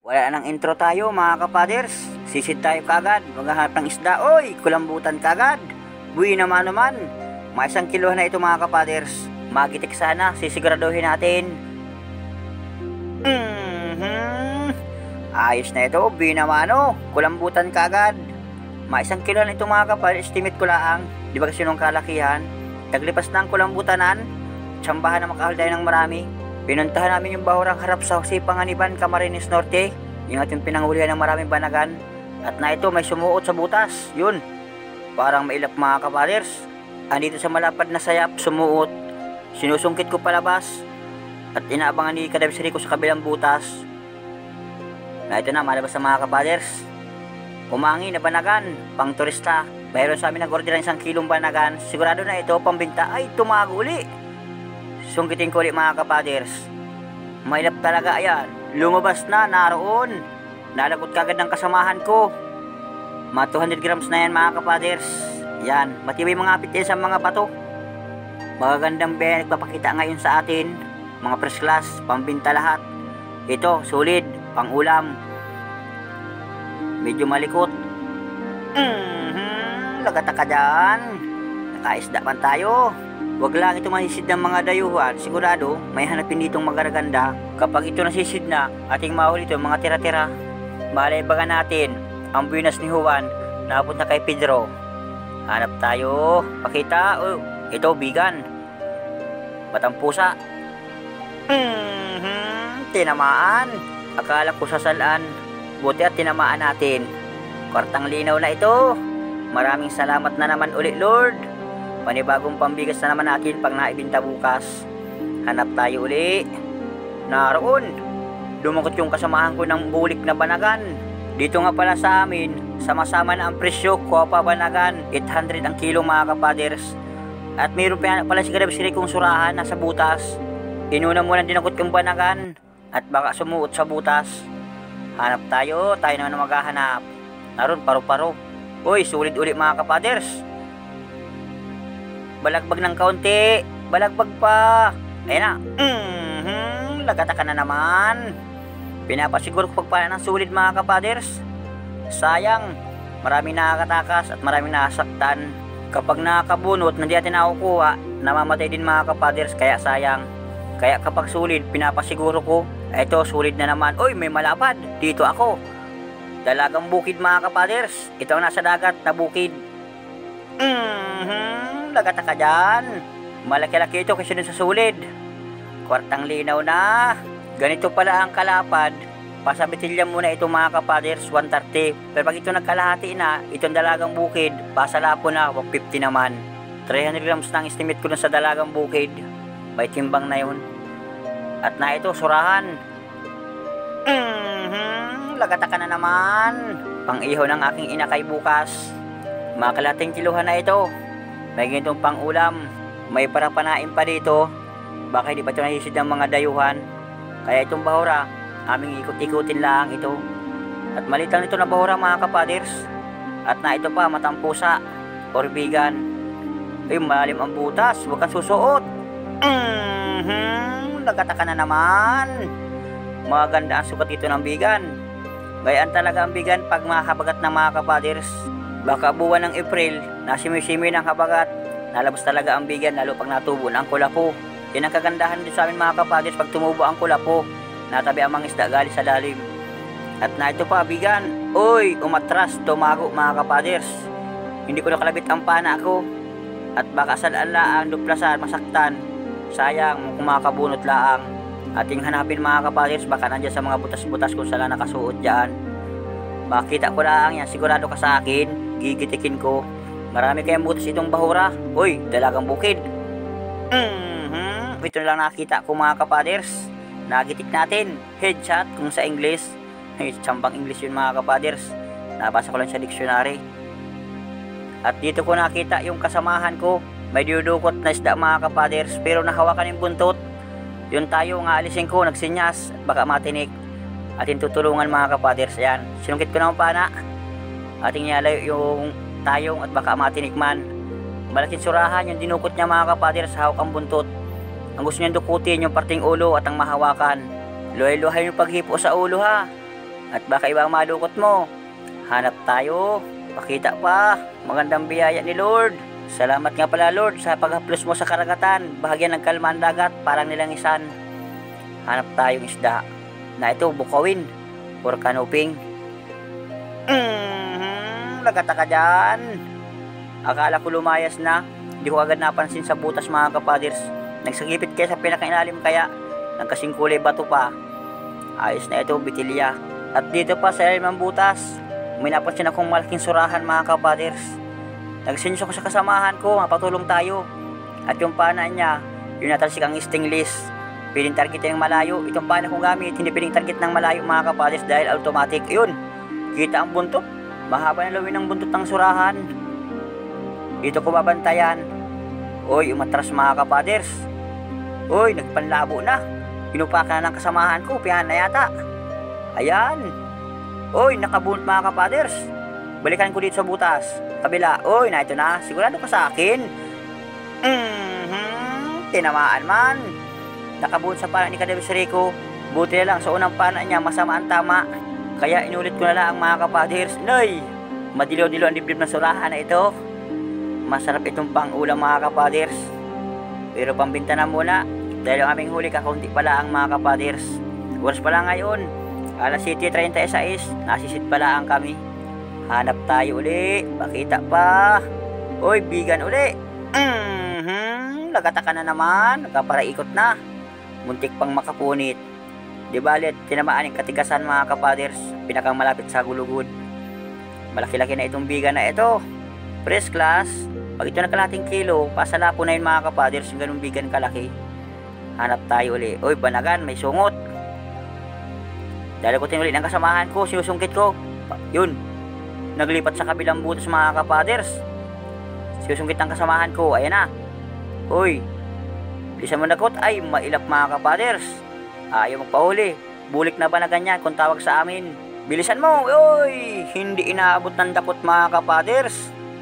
Wala nang intro tayo mga kapaders. Sisid tayo kagad. Maghahanap ng isda. Oy, kulambutan kagad. Buwi naman. May 1 kilo na ito mga kapaders. Magitik sana. Sisiguraduhin natin. Ayos na ito. Buwi naman. Kulambutan kagad. May 1 kilo na ito mga kapaders. Estimate ko lang. Di ba kasi nung kalakihan? Taglipas na ang kulambutanan. Tsambahan na makahalday ng marami. Pinuntahan namin yung bahurang harap sa Sipanganiban, Camarines Norte, yung ating pinangulihan ng maraming banagan. At na ito may sumuot sa butas, yun. Parang mailap mga kapaders. Andito sa malapad na sayap, sumuot. Sinusungkit ko palabas. At inaabangan ni Kadabsiri ko sa kabilang butas. Na ito na, malabas sa mga kapaders. Umangi na banagan, pang turista. Mayroon sa amin nag-order ng 1 kilong banagan. Sigurado na ito, pambinta, ay tumago uli. Sungkitin ko ulit mga kapaders. Mailap talaga ayan. Lumabas na, naroon. Nalagot kagad ng kasamahan ko. Mga 200 grams na yan mga kapaders. Yan, matibay mga apit yan sa mga bato. Magagandang baya nagpapakita ngayon sa atin. Mga first class, pambinta lahat. Ito, solid, pang ulam. Medyo malikot. Lagata ka dyan. Nakaisda man tayo. Wag lang ito masisid ng mga dayuhan. Sigurado may hanapin ditong magaganda. Kapag ito nasisid na, ating mahuli ito mga tira-tira. Malaybagan natin ang buwinas ni Juan. Napunta kay Pedro. Hanap tayo. Pakita. Ito bigan. Batang pusa. Tinamaan. Akala ko sasalaan. Buti at tinamaan natin. Kwartang linaw na ito. Maraming salamat na naman ulit, Lord. Panibagong pambigas na naman natin pag naibinta bukas. Hanap tayo uli. Naroon. Dumukot yung kasamahan ko ng bulik na banagan. Dito nga pala sa amin, sama-sama na ang presyo, Kopa banagan, 800 ang kilo mga kapaders. At mayroon pa pala si Kadabsiri kong surahan nasa butas. Inuna muna dinukot yung banagan at baka sumuot sa butas. Hanap tayo naman na maghahanap. Naroon, paro-paro. Uy, sulit ulit mga kapaders. Balagbag ng kaunti. Balagbag pa. Ayan na. Lagata ka na naman. Pinapasiguro ko pagpala ng sulit mga kapaders. Sayang. Maraming nakakatakas at maraming nakasaktan. Kapag nakakabunot, hindi natin nakukuha, namamatay din mga kapaders. Kaya sayang. Kaya kapag sulit, pinapasiguro ko. Ito, sulit na naman. Uy, may malapad. Dito ako. Dalagang bukid mga kapaders. Ito ang nasa dagat na bukid. Lagata ka dyan. Malaki-laki ito kasi dun sa sulid. Kwartang linaw na. Ganito pala ang kalapad. Pasabitilya muna ito mga kapaders, 130. Pero pag ito nagkalahati na, itong dalagang bukid, pasalapo na, 150 naman. 300 grams na ang estimate ko dun sa dalagang bukid. May timbang na yun. At na ito, surahan. Lagata ka na naman. Pang-iho ng aking inakay bukas. Mga kalating kiluhan na ito. May ganitong pang ulam. May parapanain pa dito. Baka hindi pa ito nahisid ng mga dayuhan. Kaya itong bahura, aming ikot-ikutin lang ito. At maliit lang ito na bahura mga kapaders. At na ito pa, matang pusa or bigan. Ay, malalim ang butas. Huwag kang susuot. Lagata ka na naman. Maganda ang sukat dito ng bigan. Gayaan talaga ang bigan pag mahabagat ng mga kapaders. Baka buwan ng April, nasimi-simi ng habagat. Nalabas talaga ang bigan lalo pag natubo na ang kulapo. Yan ang kagandahan din sa amin mga kapaders pag tumubo ang kulapo. Natabi ang mga isda galing sa lalim. At na ito pa bigan. Uy, umatras, tumago mga kapaders. Hindi ko nakalabit ang pana ko. At baka salaan ang duplasan, masaktan. Sayang kung makakabunot laang. Ating hanapin mga kapaders, baka nandiyan sa mga butas-butas kung saan nakasuot dyan. Makita ko lang yan, sigurado ka sa akin. Gigitikin ko. Marami kayang butas itong bahura. Uy, dalagang bukid. Ito na lang nakita ko mga kapaders. Nagitik natin. Headshot kung sa English. Tsambang English yun mga kapaders. Nabasa ko lang sa dictionary. At dito ko nakita yung kasamahan ko. May dudukot na isda mga kapaders, pero nahawakan yung buntot. Yun tayo nga alisin ko, nagsinyas, baka matinik. Ating tutulungan mga kapaders. Ayan, sinungkit ko naman pana. Ating niyalayo yung tayong at baka matinik man. Malaking surahan yung dinukot niya mga kapaders, hawak ang buntot. Ang gusto niyang dukutin yung parting ulo at ang mahawakan. Luhay-luhay yung paghipo sa ulo ha. At baka ibang madukot mo. Hanap tayo. Pakita pa. Magandang biyaya ni Lord. Salamat nga pala Lord sa paghaplos mo sa karagatan. Bahagyan ng kalma ang dagat, parang nilangisan. Hanap tayong isda na ito bukawin or kanuping. Lagata ka dyan. Akala ko lumayas na. Hindi ko agad napansin sa butas mga kapaders. Nagsagipit kaya sa pinakailalim kaya nagkasing kulay bato pa. Ayos na ito, bitilya. At dito pa sa ilalim ng butas, may napansin akong malaking surahan mga kapaders. Nagsinyos ako sa kasamahan ko, mapatulong tayo. At yung pana niya, yung natalsik ang stingless. Piling target ng malayo. Itong pana kong gamit, hindi piling target ng malayo mga kapaders dahil automatic. Yun, kita ang buntot. Mahaba na lawin ng buntot ng surahan. Dito ko babantayan. Uy, umatras mga kapaders. Uy, nagpanlabo na. Pinupakan na ng kasamahan ko, pihan na yata. Ayan. Uy, nakabunot mga kapaders. Balikan ko dito sa butas. Kabila. Uy, na ito na. Sigurado ka sa akin. Tinamaan man. Nakabunot sa pana ni Kadebs Rico. Buti na lang sa unang pana niya masama ang tama. Kaya inulit ko na lang mga kapaders. Nay, madilaw-dilaw ang dibdib ng surahan na ito. Masarap itong pang-ulam mga kapaders. Pero pambinta na muna. Dahil ang aming huli kakaunti pala ang mga kapaders. Oras pala ngayon. Alas 7:36. Nasisit pala ang kami. Hanap tayo uli. Pakita pa. Uy, bigan uli. Lagata ka na naman. Nagkaparaikot na. Muntik pang makapunit. Di balit, tinamaan yung katigasan mga kapaders. Pinakang malapit sa gulugod. Malaki-laki na itong bigan na ito. Press class. Pag ito na kalating kilo, pasalapo na yun mga kapaders. Yung ganung bigan kalaki. Hanap tayo uli. Uy, banagan. May sungot. Dalagutin ulit ng kasamahan ko. Sinusungkit ko. Yun. Naglipat sa kabilang butas mga kapaders. Sinusungkit ng kasamahan ko. Ayan na. Uy. Bilisan mo nakot. Ay, mailap mga kapaders. Ayaw magpahuli. Bulik na ba na ganyan kung tawag sa amin? Bilisan mo. Uy. Hindi inaabot ng dakot mga kapaders.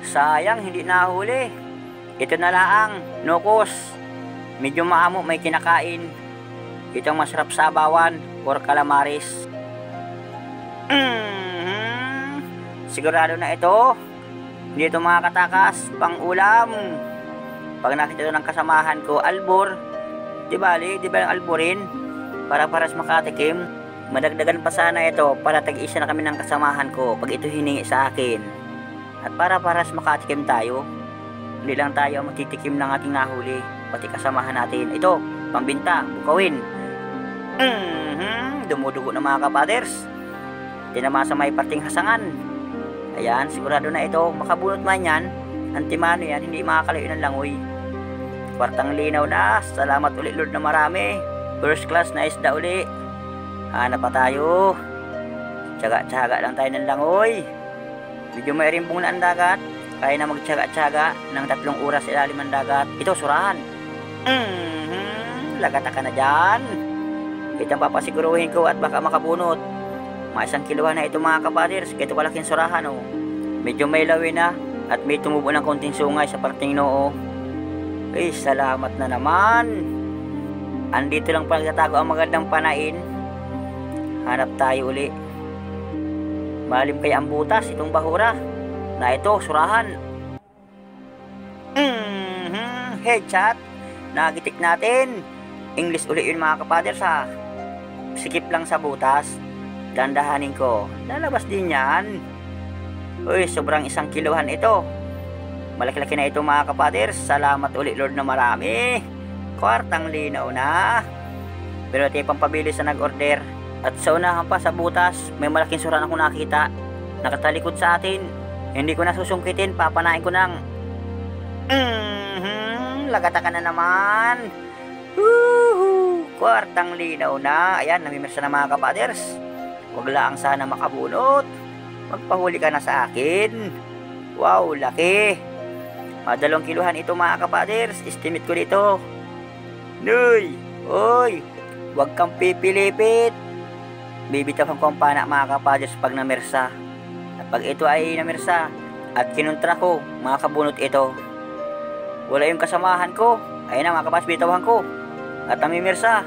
Sayang, hindi nahuli. Ito na lang. Nukos. Medyo maamo, may kinakain. Itong masarap sa abawan or calamaris. Sigurado na ito. Hindi ito mga katakas. Pang ulam. Pag nakita ito ng kasamahan ko, albor. Di ba yung alborin? Para paras makatikim. Madagdagan pa sana ito para tag-isa na kami ng kasamahan ko pag ito hiningi sa akin. At para paras makatikim tayo. Hindi lang tayo ang matitikim ng ating nahuli. Pati kasamahan natin. Ito, pambinta, bukawin. Dumudugo na mga kapaders. Tinama sa may parting hasangan. Ayan, sigurado na ito. Makabunot man yan. Antimano yan, hindi makakalayo ng langoy. Kwartang linaw na. Salamat ulit Lord na marami. First class na isda uli. Hanap pa tayo. Tsaga-tsaga lang tayo ng langoy. Medyo may rimbong na ang dagat. Kaya na magtsaga-tsaga ng 3 oras ilalim ng dagat. Ito, surahan. Lagata ka na dyan. Itang papasiguruhin ko at baka makabunot. Mga 1 kilohan na ito mga kapaders. Ito kalaking surahan oh. Medyo may lawin na. At may tumubo ng konting sungay sa parting noo. Ay, salamat na naman. Andito lang pala tatago ang magandang panain. Hanap tayo uli. Malim kaya ang butas itong bahura. Na ito, surahan. Headshot. Nagitik natin. English uli yun mga kapaders ha. Sikip lang sa butas. Dandahanin ko. Lalabas din yan. Uy, sobrang 1 kilohan ito. Malaki-laki na ito mga kapaders. Salamat ulit Lord na marami. Kwartang linaw na. Pero ito yung pampabilis na nag-order. At sa unahan pa sa butas, may malaking suran ako nakita. Nakatalikod sa atin. Hindi ko na susungkitin, papanain ko ng lagata ka na naman. Kwartang linaw na. Ayan, namimirsa na mga kapaders. Huwag lang sana makabunot. Magpahuli ka na sa akin. Wow, laki. Mga 2 kiluhan ito mga kapaders. Estimate ko dito. Nuy, oy, huwag kang pipilipit. Bibitawan ko ang pana mga kapaders pag namirsa. At pag ito ay namirsa at kinuntra ko, mga kabunot ito, wala yung kasamahan ko. Ayun na mga kapaders, bitawan ko. At namimirsa.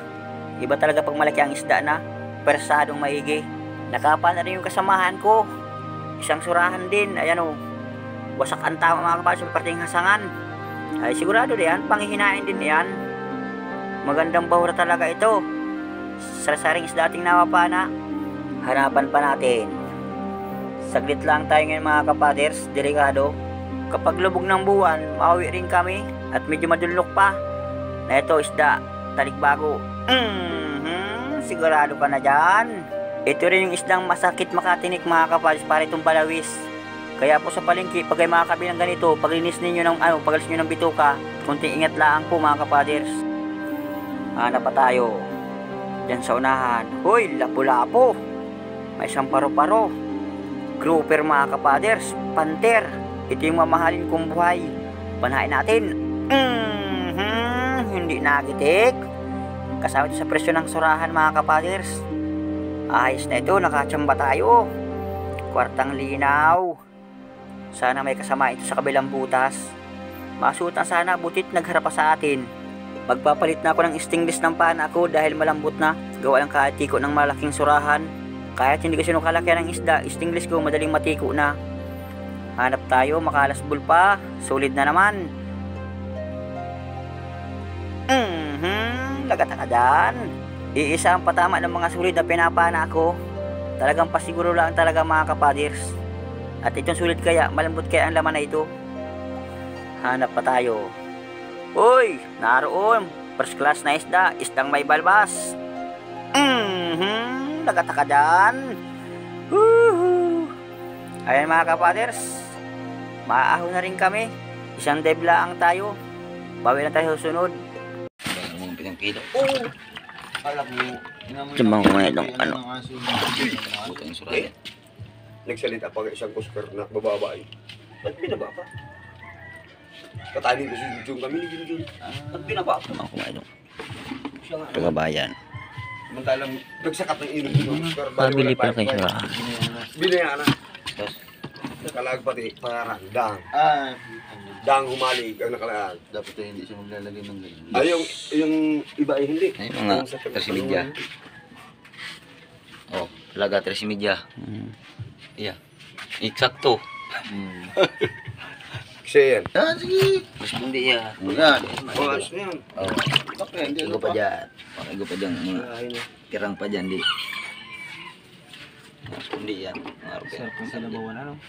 Iba talaga pag malaki ang isda na persadong maigi. Nakapa na rin yung kasamahan ko. Isang surahan din. Ayan o. Wasak ang tama mga kapaders sa parting hasangan. Ay sigurado yan. Panghihinain din yan. Magandang bahura talaga ito. Sarasaring isda ating nawapana. Hanapan pa natin. Saglit lang tayo ngayon mga kapaders. Delikado. Kapag lubog ng buwan, mauwi rin kami. At medyo madulok pa. Na ito isda. Talikbago. Sigurado ka na dyan. Ito rin yung isdang masakit makatinik mga kapaders para itong balawis. Kaya po sa palengke, pag ay makakabi ng ganito, paglinis ninyo ng pagalis nyo ng bituka, kunting ingat lang po mga kapaders. Hanap pa tayo. Diyan sa unahan. Hoy, lapu-lapo. May isang paro-paro. Grouper mga kapaders. Panter. Ito yung mamahalin kong buhay. Panahin natin. Hindi nagitik. Kasama ito sa presyo ng surahan mga kapaders. Ayos na ito, nakachamba tayo. Kwartang linaw. Sana may kasama ito sa kabilang butas. Masuot na sana, butit nagharap pa sa atin. Magpapalit na ako ng stingless ng pana ko dahil malambot na. Gawa lang katiko ng malaking surahan. Kahit hindi kasi nung kalakihan ng isda, stingless ko madaling matiko na. Hanap tayo, makalasbol pa. Solid na naman. Lagata ka dyan. Iisa ang patama ng mga sulit na pinapana ko. Talagang pasiguro lang talaga mga kapaders. At itong sulit kaya, malambot kaya ang laman na ito. Hanap pa tayo. Uy, naroon. First class na isda. Isdang may balbas. Lagata ka dyan. Ayan mga kapaders. Maahon na rin kami. Isang dive lang tayo. Bawi lang tayo susunod. Kilo. Alam mo, Timbang ko nga itong ano. Butang surat. Nagsalita pa isang Oscar na bababae. Ba't binaba pa? Katali ko si Jun kami ni Jun. Ba't binaba pa? Timbang ko nga itong Siya nga. kagabayan. Samantalang nagsakat ng ilog ng Oscar. Pabili pa kayo surahan. Binayaan na. Tapos, Nakalag pati parang dang. ah, Dang humalig ang nakalag. dapat ay hindi siya maglalagay ng ganun. Ay, yung iba ay hindi. Ay, mga tersimidya. Oh, talaga tersimidya. Iya. Eksakto. Kasi yan. Ah, sige. Respondi ya. Yan. Oras na yan. Oh, Bakit? igo pa dyan. Oh, igo pa dyan. Mga Ay, na. tirang pa dyan, di. Respondi yan. Sarap ng kalabawan ano?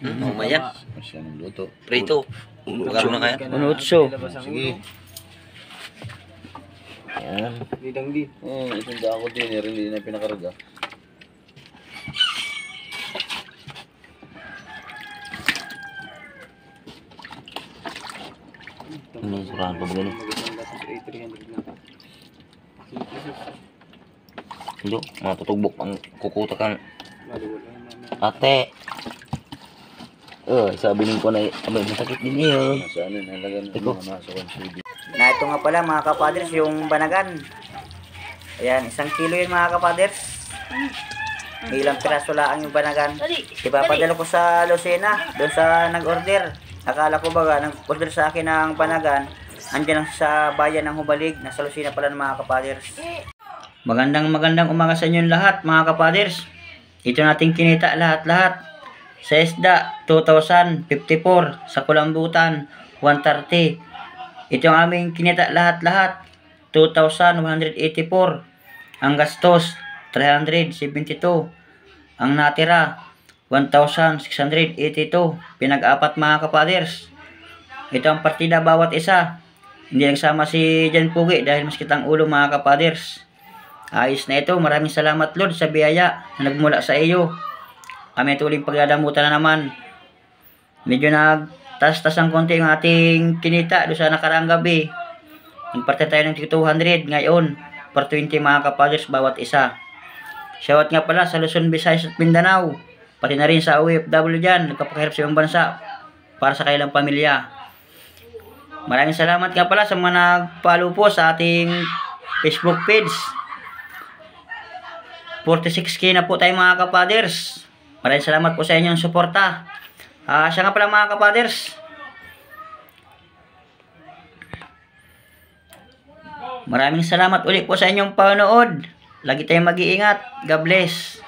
Umayan. Masya ng luto. Prito. Magkano na kaya? Unutso. Sige. Yan. Didang di. Itong dako din, hindi na pinakarga. Ano surahan pa ba ganun? Hindi, matutugbok ang kukutakan. Ate! Sabi nung ko na, abay, masakit din yun. Saan yun, halagan ng mga nasukan subi. Na ito nga pala mga kapaders, yung banagan. Ayan, 1 kilo yun mga kapaders. May ilang piraso lang yung banagan. Ipapadala ko sa Lucena, doon sa nag-order. Akala ko baga, nag-order sa akin ng banagan. Andiyan lang sa bayan ng Hubalig, nasa Lucena pala ng mga kapaders. Magandang umaga sa inyo lahat mga kapaders. Ito nating kinita lahat-lahat. Sa isda, 2,054. Sa kulambutan, 130. Ito ang aming kinita lahat-lahat. 2,184. Ang gastos, 372. Ang natira, 1,682. Pinag-apat mga kapaders. Ito ang partida bawat isa. Hindi nagsama si Jan Pugi dahil maskit ang ulo mga kapaders. Ayos na ito. Maraming salamat Lord sa biyaya na nagmula sa iyo. Kami tuloy pagdadamutan na naman. Medyo nagtas-tas ang konti ang ating kinita doon sa nakaraang gabi. Nagparte tayo ng 200 ngayon. Per 20 mga kapaders bawat isa. Shoutout nga pala sa Luzon, Visayas at Mindanao. Pati na rin sa OFW dyan. Nagpapakahirap sa ibang bansa para sa kanilang pamilya. Maraming salamat nga pala sa mga nag-follow po sa ating Facebook page. 46k na po tayo mga kapaders. Maraming salamat po sa inyong suporta. Siya nga pala mga kapaders. Maraming salamat ulit po sa inyong panonood. Lagi tayong mag-iingat. God bless.